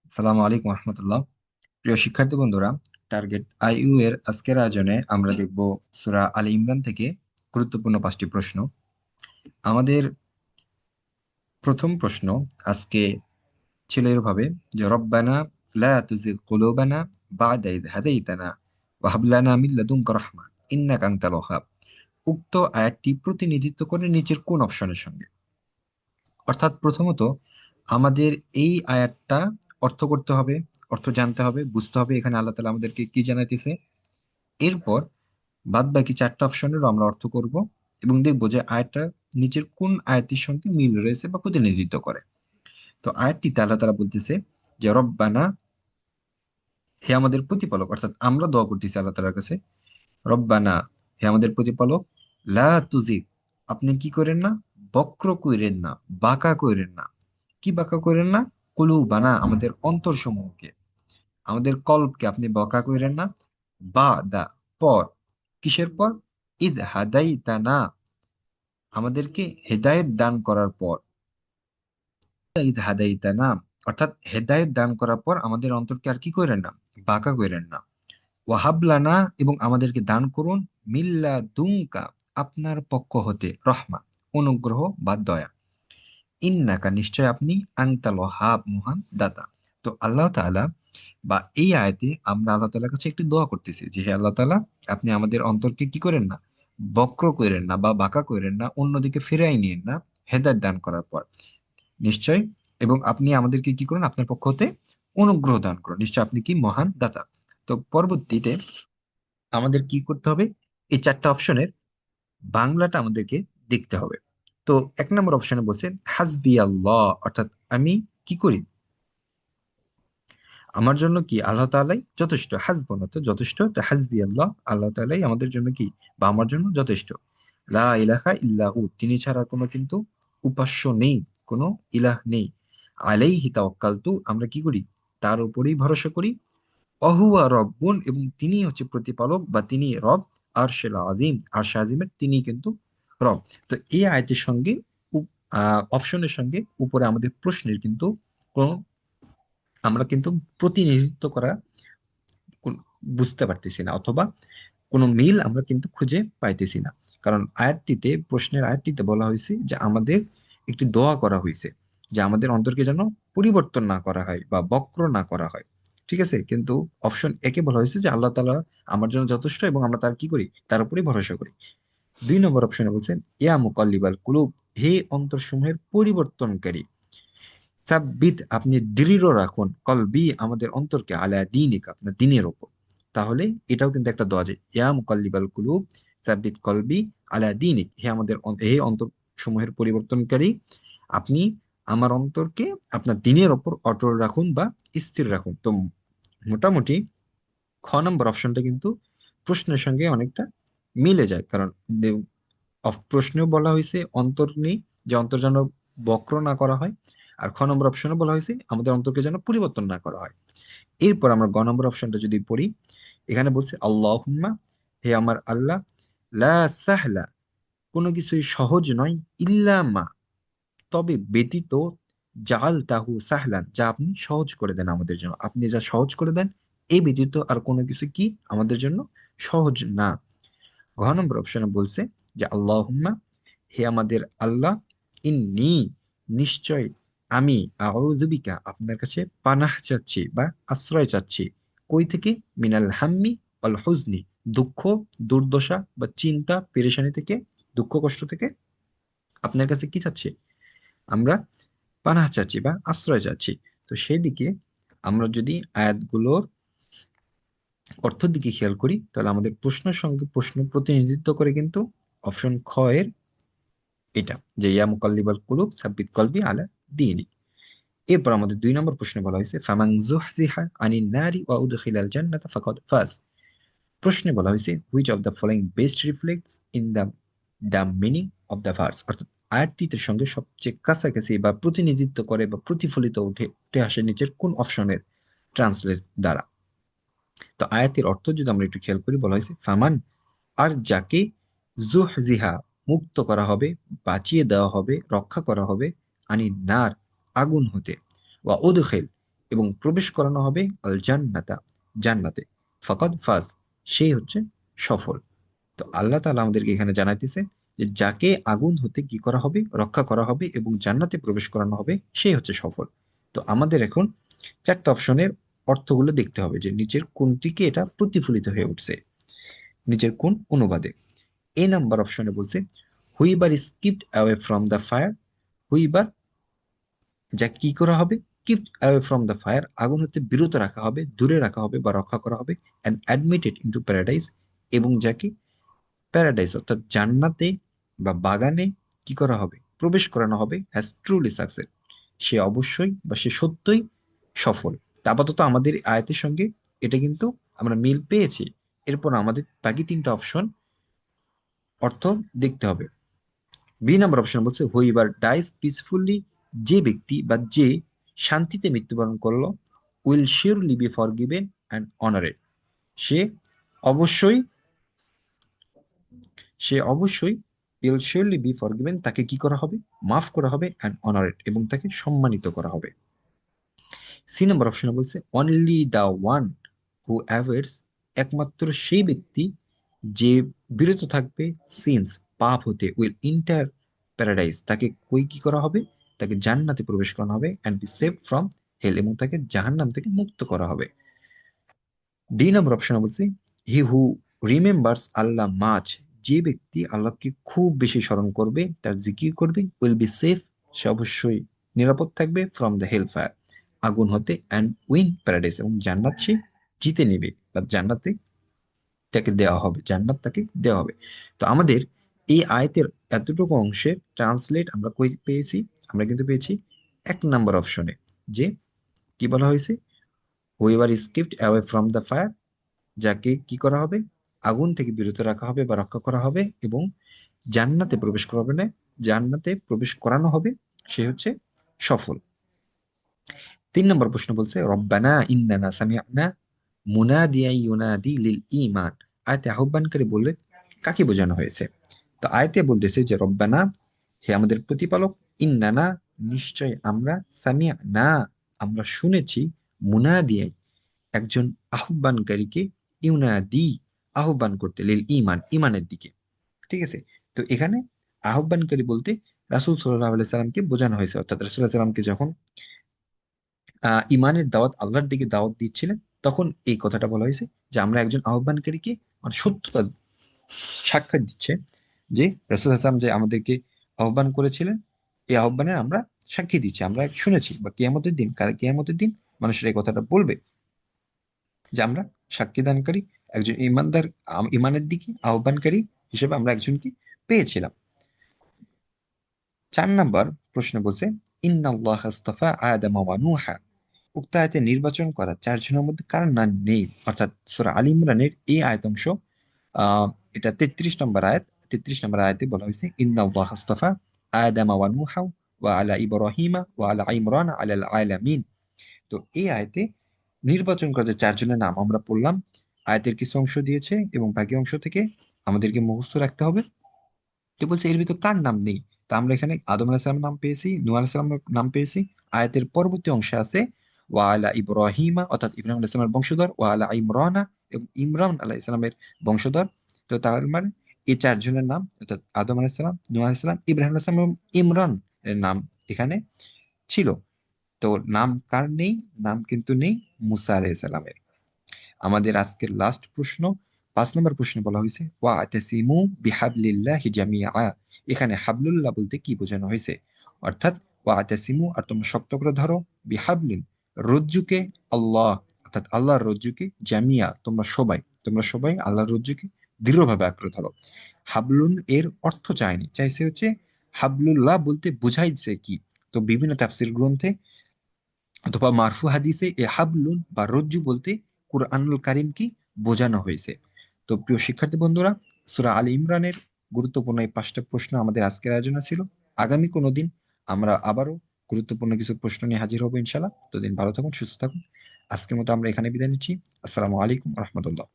আসসালামু আলাইকুম রহমতুল্লাহ। প্রিয় শিক্ষার্থী বন্ধুরা, টার্গেট আইইউ এর আজকের আয়োজনে আমরা দেখব সূরা আলী ইমরান থেকে গুরুত্বপূর্ণ 5টি প্রশ্ন। আমাদের প্রথম প্রশ্ন আজকে ছিল এভাবে যে রব্বানা লা তুজিগ কুলুবানা বা'দা ইয হাদাইতানা ওয়া হাব লানা মিন লাদুনকা রাহমা ইন্নাকা আনতাল ওয়াহ্হাব। উক্ত আয়াতটি প্রতিনিধিত্ব করে নিচের কোন অপশনের সঙ্গে? অর্থাৎ প্রথমত আমাদের এই আয়াতটা অর্থ করতে হবে, অর্থ জানতে হবে, বুঝতে হবে এখানে আল্লাহ তাআলা আমাদেরকে কি জানাইতেছে। এরপর বাদ বাকি 4টা অপশনেরও আমরা অর্থ করব এবং দেখব যে আয়াতটা নিচের কোন আয়াতের সঙ্গে মিল রয়েছে বা প্রতিনিধিত্ব করে। তো আয়াতটিতে আল্লাহ তাআলা বলতেছে যে রব্বানা, হে আমাদের প্রতিপালক, অর্থাৎ আমরা দোয়া করতেছি আল্লাহ তাআলার কাছে, রব্বানা, হে আমাদের প্রতিপালক, লা তুজিগ, আপনি কি করেন না, বক্র কইরেন না, বাঁকা কইরেন না। কি বাঁকা কইরেন না? কুলুবানা, আমাদের অন্তরসমূহকে, আমাদের কল্পকে আপনি বাঁকা কইরেন না। বা দা, পর, কিসের পর? ইদ হাদাইতানা, আমাদেরকে হেদায়েত দান করার পর। ইদ হাদাইতানা, অর্থাৎ হেদায়েত দান করার পর আমাদের অন্তরকে আর কি কইরেন না, বাঁকা কইরেন না। ওয়াহাবলানা, এবং আমাদেরকে দান করুন, মিল্লা দুঙ্কা, আপনার পক্ষ হতে, রহমা, অনুগ্রহ বা দয়া। ইন্নাকা, নিশ্চয় আপনি, আনতাল ওয়াহাব, মহান দাতা। তো আল্লাহ তাআলা বা এই আয়াতে আমরা আল্লাহ তাআলার কাছে একটি দোয়া করতেছি যে হে আল্লাহ তাআলা, আপনি আমাদের অন্তরকে কি করেন না, বক্র করেন না বা বাঁকা করেন না, অন্যদিকে ফেরাই নিয়েন না হেদায়েত দান করার পর। নিশ্চয়, এবং আপনি আমাদেরকে কি করুন, আপনার পক্ষ হতে অনুগ্রহ দান করুন, নিশ্চয় আপনি কি মহান দাতা। তো পরবর্তীতে আমাদের কি করতে হবে, এই 4টা অপশনের বাংলাটা আমাদেরকে দেখতে হবে। তো 1 নম্বর অপশনে বলছে হাসবি আল্লাহ, অর্থাৎ আমি কি করি, আমার জন্য কি আল্লাহ তাআলাই যথেষ্ট। হাসবুন অর্থাৎ যথেষ্ট, তো হাসবি আল্লাহ, আল্লাহ তাআলাই আমাদের জন্য কি বা আমার জন্য যথেষ্ট। লা ইলাহা ইল্লাহু, তিনি ছাড়া কোনো কিন্তু উপাস্য নেই, কোনো ইলাহ নেই। আলাইহি তাওয়াক্কালতু, আমরা কি করি, তার উপরেই ভরসা করি। অহুয়া রব্বুন, এবং তিনি হচ্ছে প্রতিপালক বা তিনি রব। আরশেল আজিম, আরশ আজিমের তিনি কিন্তু রব। তো এই আয়াতের সঙ্গে অপশনের সঙ্গে উপরে আমাদের প্রশ্নের কিন্তু কোনো, আমরা কিন্তু প্রতিনিধিত্ব করা বুঝতে পারতেছি না, অথবা কোনো মিল আমরা কিন্তু খুঁজে পাইতেছি না। কারণ আয়াতটিতে, প্রশ্নের আয়াতটিতে বলা হয়েছে যে আমাদের একটি দোয়া করা হয়েছে যে আমাদের অন্তরকে যেন পরিবর্তন না করা হয় বা বক্র না করা হয়। ঠিক আছে, কিন্তু অপশন একে বলা হয়েছে যে আল্লাহ তাআলা আমার জন্য যথেষ্ট এবং আমরা তার কি করি, তার উপরেই ভরসা করি। 2 নম্বর অপশনে বলছেন ইয়া মুকাল্লিবাল কুলুব, হে অন্তরসমূহের পরিবর্তনকারী, সাব্বিত, আপনি দৃঢ় রাখুন, কলবি, আমাদের অন্তরকে, আলা দীনিক, আপনার দিনের ওপর। তাহলে এটাও কিন্তু একটা দোয়া যে ইয়া মুকাল্লিবাল কুলুব সাব্বিত কলবি আলা দীনিক, হে আমাদের হে অন্তর সমূহের পরিবর্তনকারী, আপনি আমার অন্তরকে আপনার দিনের ওপর অটল রাখুন বা স্থির রাখুন। তো মোটামুটি খ নম্বর অপশনটা কিন্তু প্রশ্নের সঙ্গে অনেকটা মিলে যায়। কারণ প্রশ্নেও বলা হয়েছে অন্তর নেই, যে অন্তর যেন বক্র না করা হয়। আর খ নম্বর অপশনে বলা হয়েছে আমাদের অন্তরকে যেন পরিবর্তন না করা হয়। এরপর আমরা গ নম্বর অপশনটা যদি পড়ি, এখানে বলছে আল্লাহুম্মা, হে আমার আল্লাহ, লা সাহলা, কোনো কিছুই সহজ নয়, ইল্লা মা, তবে ব্যতীত, জাল তাহু সাহলান, যা আপনি সহজ করে দেন আমাদের জন্য, আপনি যা সহজ করে দেন এই ব্যতীত আর কোনো কিছু কি আমাদের জন্য সহজ না। ঘ নম্বর অপশনে বলছে যে আল্লাহুম্মা, হে আমাদের আল্লাহ, ইন্নি, নিশ্চয় আমি, আউযুবিকা, আপনার কাছে পানাহ চাচ্ছি বা আশ্রয় চাচ্ছি। কই থেকে? মিনাল হাম্মি অল হুজনি, দুঃখ, দুর্দশা বা চিন্তা পেরেশানি থেকে, দুঃখ কষ্ট থেকে আপনার কাছে কি চাচ্ছি, আমরা পানাহ চাচ্ছি বা আশ্রয় চাচ্ছি। তো সেদিকে আমরা যদি আয়াতগুলোর অর্থের দিকে খেয়াল করি তাহলে আমাদের প্রশ্নের সঙ্গে প্রশ্ন প্রতিনিধিত্ব করে কিন্তু অপশন খ এর এটা, যে ইয়া মুকাল্লিবাল কুলুব সাব্বিত কলবি আলা দীনি। এরপর আমাদের 2 নম্বর প্রশ্নে বলা হয়েছে ফামান যুহজিহা আনিন নারি ওয়া উদখিলাল জান্নাতা ফাকাদ ফাজ। প্রশ্নে বলা হয়েছে which of the following best reflects in the meaning of the verse, অর্থাৎ আয়াতটির সঙ্গে সবচেয়ে কাছাকাছি বা প্রতিনিধিত্ব করে বা প্রতিফলিত উঠে উঠে আসে নিচের কোন অপশনের ট্রান্সলেট দ্বারা। তো আয়াতের অর্থ যদি আমরা একটু খেয়াল করি, বলা হয়েছে ফামান, আর যাকে, জুহজিহা, মুক্ত করা হবে, বাঁচিয়ে দেওয়া হবে, রক্ষা করা হবে, আনি নার, আগুন হতে, ওয়া উদখিল, এবং প্রবেশ করানো হবে আল জান্নাতা, জান্নাতে, ফাকাদ ফাজ, সেই হচ্ছে সফল। তো আল্লাহ তাআলা আমাদেরকে এখানে জানাইতেছে যে যাকে আগুন হতে কি করা হবে, রক্ষা করা হবে এবং জান্নাতে প্রবেশ করানো হবে, সেই হচ্ছে সফল। তো আমাদের এখন চারটা অপশনের অর্থগুলো দেখতে হবে যে নিচের কোনটিকে এটা প্রতিফলিত হয়ে উঠছে, নিচের কোন অনুবাদে। এ নাম্বার অপশনে বলছে whoever skipped away from the fire, whoever, যা কি করা হবে, keep away from the fire, আগুন হতে বিরত রাখা হবে, দূরে রাখা হবে বা রক্ষা করা হবে, অ্যান্ড অ্যাডমিটেড ইনটু প্যারাডাইস, এবং যাকে প্যারাডাইস অর্থাৎ জান্নাতে বা বাগানে কি করা হবে, প্রবেশ করানো হবে, হ্যাজ ট্রুলি সাকসেস, সে অবশ্যই বা সে সত্যই সফল। তা আপাতত আমাদের আয়াতের সঙ্গে এটা কিন্তু আমরা মিল পেয়েছি। এরপর আমাদের বাকি তিনটা অপশন অর্থ দেখতে হবে। বি নাম্বার অপশন বলছে হুইভার ডাইস পিসফুলি, যে ব্যক্তি বা যে শান্তিতে মৃত্যুবরণ করলো, will surely be forgiven and honoured, সে অবশ্যই, সে অবশ্যই উইল শিওরলি বি ফরগিভেন, তাকে কি করা হবে, মাফ করা হবে, অ্যান্ড অনারেড, এবং তাকে সম্মানিত করা হবে। সি নাম্বার অপশনে বলছে only the one who avoids, একমাত্র সেই ব্যক্তি যে বিরত থাকবে, সিন্স, পাপ হতে, উইল ইন্টার প্যারাডাইস, তাকে কই কি করা হবে, তাকে জান্নাতে প্রবেশ করানো হবে, অ্যান্ড বি সেভ ফ্রম হেল, এবং তাকে জাহান্নাম থেকে মুক্ত করা হবে। ডি নম্বর অপশনে বলছি হি হু রিমেম্বার্স আল্লাহ মাচ, যে ব্যক্তি আল্লাহকে খুব বেশি স্মরণ করবে, তার জিকির করবে, উইল বি সেফ, সে অবশ্যই নিরাপদ থাকবে, ফ্রম দ্য হেল ফায়ার, আগুন হতে, অ্যান্ড উইন প্যারাডাইস, এবং জান্নাত সে জিতে নেবে বা জান্নাতে তাকে দেওয়া হবে, জান্নাত তাকে দেওয়া হবে। তো আমাদের এই আয়াতের এতটুকু অংশের ট্রান্সলেট আমরা কই পেয়েছি, আমরা কিন্তু পেয়েছি এক নাম্বার অপশনে, যে কি বলা হয়েছে, whoever skipped away from the fire, যাকে কি করা হবে, আগুন থেকে বিরত রাখা হবে বা রক্ষা করা হবে, এবং জান্নাতে প্রবেশ করাবে না, জান্নাতে প্রবেশ করানো হবে, সে হচ্ছে সফল। 3 নম্বর প্রশ্ন বলছে রব্বানা ইন্নানা সামিআনা মুনাদিয়া ইউনাদি লিল ঈমান, আয়াতে আহ্বানকারী বললে কাকে বোঝানো হয়েছে? তো আয়াতে বলতেছে যে রব্বানা, হে আমাদের প্রতিপালক, ইন্নানা, নিশ্চয় আমরা, সামিআনা, আমরা শুনেছি, মুনাদিয়া, একজন আহ্বানকারীকে, ইউনাদি, আহ্বান করতে, লিল ঈমান, ঈমানের দিকে। ঠিক আছে? তো এখানে আহ্বানকারী বলতে রাসূল সাল্লাল্লাহু আলাইহি সাল্লামকে বোঝানো হয়েছে, অর্থাৎ রাসূল সাল্লাল্লাহু আলাইহি সাল্লামকে যখন ইমানের দাওয়াত, আল্লাহর দিকে দাওয়াত দিচ্ছিলেন, তখন এই কথাটা বলা হয়েছে যে আমরা একজন আহ্বানকারীকে, মানে সত্যতা সাক্ষাৎ দিচ্ছে যে রাসূল হাসাম যে আমাদেরকে আহ্বান করেছিলেন, এই আহ্বানের আমরা সাক্ষী দিচ্ছি, আমরা শুনেছি, বা কিয়ামতের দিন, কাল কিয়ামতের দিন মানুষের এই কথাটা বলবে যে আমরা সাক্ষী দানকারী, একজন ইমানদার, ইমানের দিকে আহ্বানকারী হিসেবে আমরা একজনকে পেয়েছিলাম। 4 নম্বর প্রশ্ন বলছে ইন্নাল্লাহ আস্তাফা আদম ওয়া নূহা, উক্ত আয়াতে নির্বাচন করা 4 জনের মধ্যে কার নাম নেই, অর্থাৎ সূরা আল ইমরানের এই আয়াতাংশ, এটা 33 নম্বর আয়াত, 33 নম্বর আয়াতে বলা হয়েছে ইন্নাল্লাহ আস্তাফা আদম ওয়া নূহা ওয়া আলা ইব্রাহিমা ওয়া আলা ইমরান আলাল আলামিন। তো এই আয়াতে নির্বাচন করা যে 4 জনের নাম আমরা পড়লাম, আয়াতের কিছু অংশ দিয়েছে এবং বাকি অংশ থেকে আমাদেরকে মুখস্থ রাখতে হবে। তো বলছে এর ভিতর কার নাম নেই, তা আমরা এখানে আদম আলাইহিস সালামের নাম পেয়েছি, নূহ আলাইহিস সালামের নাম পেয়েছি। আয়াতের পরবর্তী অংশে আছে ওয়া আলা ইব্রাহিমা, অর্থাৎ ইব্রাহিম আলাইহিস সালামের বংশধর, ওয়া আলা ইমরানা, এবং ইমরান আলাইহিস সালামের বংশধর। তো তার মানে এই 4 জনের নাম, অর্থাৎ আদম আলাইহিস সালাম, নূহ আলাইহিস সালাম, ইব্রাহিম আলাইহিস সালাম এবং ইমরান এর নাম এখানে ছিল। তো নাম কার নেই? নাম কিন্তু নেই মুসা আলাইহিস সালামের। আমাদের আজকের লাস্ট প্রশ্ন, 5 নম্বর প্রশ্নে বলা হয়েছে ওয়া আতাসিমু বিহাবলিল্লাহি জামিআ, এখানে হাবলুল্লাহ বলতে কি বোঝানো হয়েছে, অর্থাৎ ওয়া আতাসিমু, আর তোমরা শক্ত করে ধরো, বিহাবলিন, রজ্জুকে, আল্লাহ, অর্থাৎ আল্লাহর রজ্জুকে, জামিয়া, তোমরা সবাই আল্লাহর রজ্জুকে দৃঢ়ভাবে আঁকড়ে ধরো। হাবলুন এর অর্থ চায়নি, চাইছে হচ্ছে হাবলুল্লাহ বলতে বুঝাইছে কি। তো বিভিন্ন তাফসীর গ্রন্থে অথবা মারফু হাদিসে এ হাবলুন বা রজ্জু বলতে কুরআনুল কারীমকে বোঝানো হয়েছে। তো প্রিয় শিক্ষার্থী বন্ধুরা, সূরা আল ইমরানের গুরুত্বপূর্ণ এই 5টা প্রশ্ন আমাদের আজকের আয়োজনে ছিল। আগামী কোনো দিন আমরা আবারও গুরুত্বপূর্ণ কিছু প্রশ্ন নিয়ে হাজির হবো ইনশাআল্লাহ। ততদিন ভালো থাকুন, সুস্থ থাকুন। আজকের মতো আমরা এখানে বিদায় নিচ্ছি। আসসালামু আলাইকুম রহমতুল্লাহ।